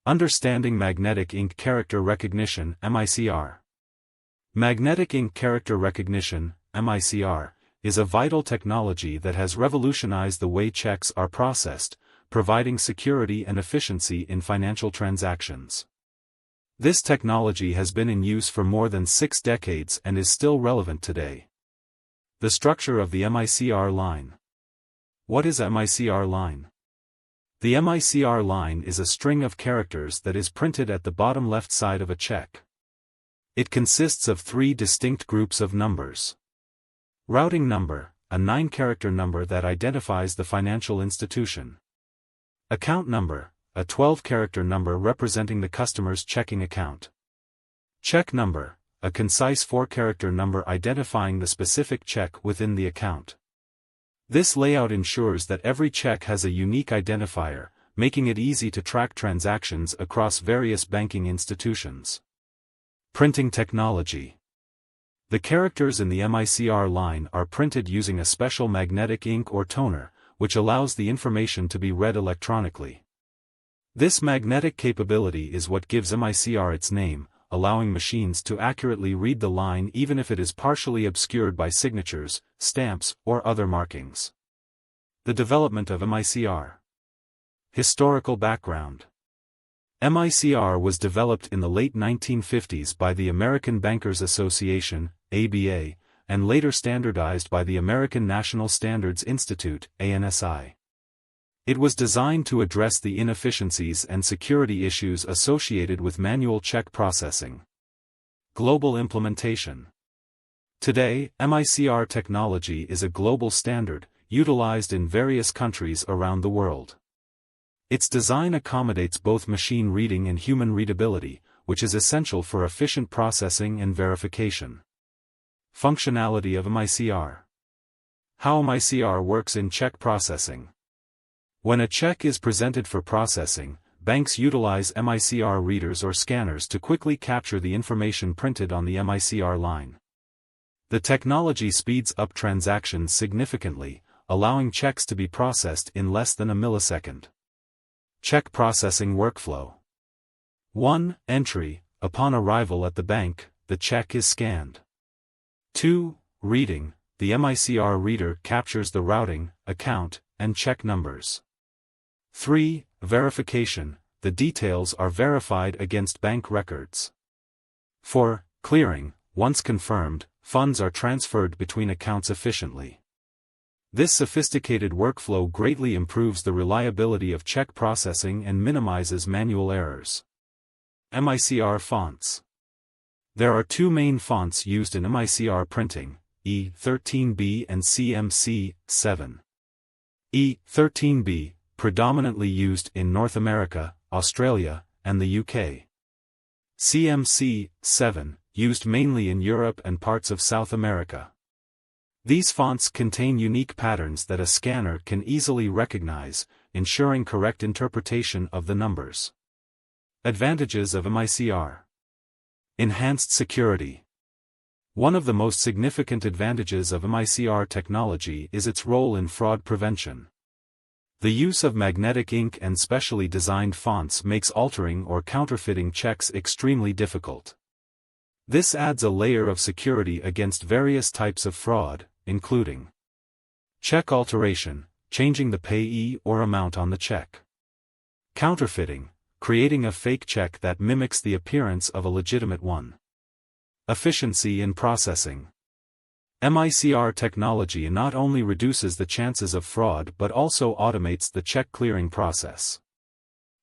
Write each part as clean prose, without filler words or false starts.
Understanding Magnetic Ink Character Recognition (MICR). Magnetic ink character recognition (MICR) is a vital technology that has revolutionized the way checks are processed, providing security and efficiency in financial transactions. This technology has been in use for more than 6 decades and is still relevant today. The structure of the MICR line. What is MICR line? The MICR line is a string of characters that is printed at the bottom left side of a check. It consists of 3 distinct groups of numbers. Routing number, a 9-character number that identifies the financial institution. Account number, a 12-character number representing the customer's checking account. Check number, a concise 4-character number identifying the specific check within the account. This layout ensures that every check has a unique identifier, making it easy to track transactions across various banking institutions. Printing technology. The characters in the MICR line are printed using a special magnetic ink or toner, which allows the information to be read electronically. This magnetic capability is what gives MICR its name, allowing machines to accurately read the line even if it is partially obscured by signatures, stamps, or other markings. The development of MICR. Historical background. MICR was developed in the late 1950s by the American Bankers Association, ABA, and later standardized by the American National Standards Institute, ANSI. It was designed to address the inefficiencies and security issues associated with manual check processing. Global implementation. Today, MICR technology is a global standard, utilized in various countries around the world. Its design accommodates both machine reading and human readability, which is essential for efficient processing and verification. Functionality of MICR. How MICR works in check processing. When a check is presented for processing, banks utilize MICR readers or scanners to quickly capture the information printed on the MICR line. The technology speeds up transactions significantly, allowing checks to be processed in less than a millisecond. Check processing workflow. 1. Entry. Upon arrival at the bank, the check is scanned. 2. Reading. The MICR reader captures the routing, account, and check numbers. 3. Verification. The details are verified against bank records. 4. Clearing. Once confirmed, funds are transferred between accounts efficiently. This sophisticated workflow greatly improves the reliability of check processing and minimizes manual errors. MICR fonts. There are 2 main fonts used in MICR printing, E13B and CMC7. E13B, predominantly used in North America, Australia, and the UK. CMC7, used mainly in Europe and parts of South America. These fonts contain unique patterns that a scanner can easily recognize, ensuring correct interpretation of the numbers. Advantages of MICR. Enhanced security. One of the most significant advantages of MICR technology is its role in fraud prevention. The use of magnetic ink and specially designed fonts makes altering or counterfeiting checks extremely difficult. This adds a layer of security against various types of fraud, including check alteration, changing the payee or amount on the check. Counterfeiting, creating a fake check that mimics the appearance of a legitimate one. Efficiency in processing. MICR technology not only reduces the chances of fraud but also automates the check clearing process.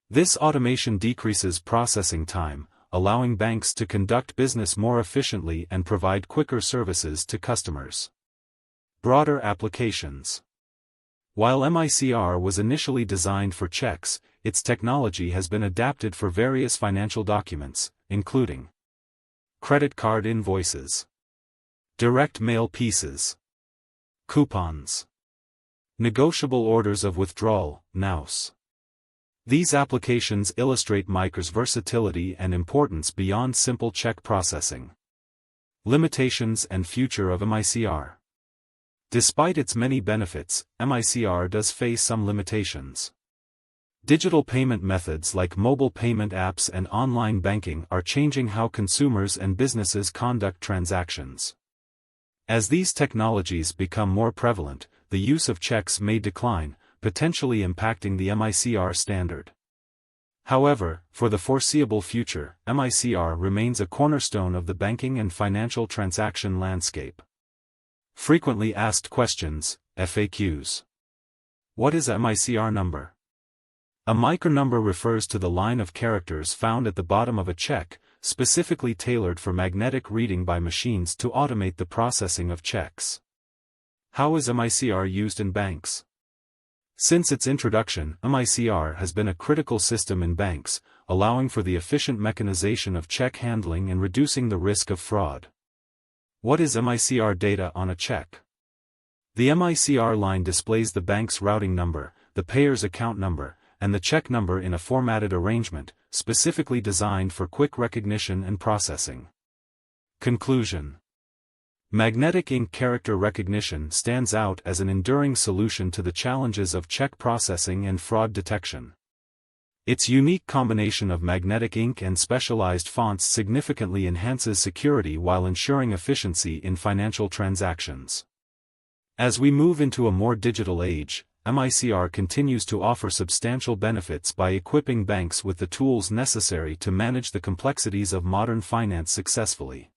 This automation decreases processing time, allowing banks to conduct business more efficiently and provide quicker services to customers. Broader applications. While MICR was initially designed for checks, its technology has been adapted for various financial documents, including credit card invoices, direct mail pieces, coupons, negotiable orders of withdrawal, NOWs. These applications illustrate MICR's versatility and importance beyond simple check processing. Limitations and future of MICR. Despite its many benefits, MICR does face some limitations. Digital payment methods like mobile payment apps and online banking are changing how consumers and businesses conduct transactions. As these technologies become more prevalent, the use of checks may decline, potentially impacting the MICR standard. However, for the foreseeable future, MICR remains a cornerstone of the banking and financial transaction landscape. Frequently asked questions, FAQs. What is a MICR number? A MICR number refers to the line of characters found at the bottom of a check, specifically tailored for magnetic reading by machines to automate the processing of checks. How is MICR used in banks? Since its introduction, MICR has been a critical system in banks, allowing for the efficient mechanization of check handling and reducing the risk of fraud. What is MICR data on a check? The MICR line displays the bank's routing number, the payer's account number, and the check number in a formatted arrangement, specifically designed for quick recognition and processing. Conclusion. Magnetic ink character recognition stands out as an enduring solution to the challenges of check processing and fraud detection. Its unique combination of magnetic ink and specialized fonts significantly enhances security while ensuring efficiency in financial transactions. As we move into a more digital age, MICR continues to offer substantial benefits by equipping banks with the tools necessary to manage the complexities of modern finance successfully.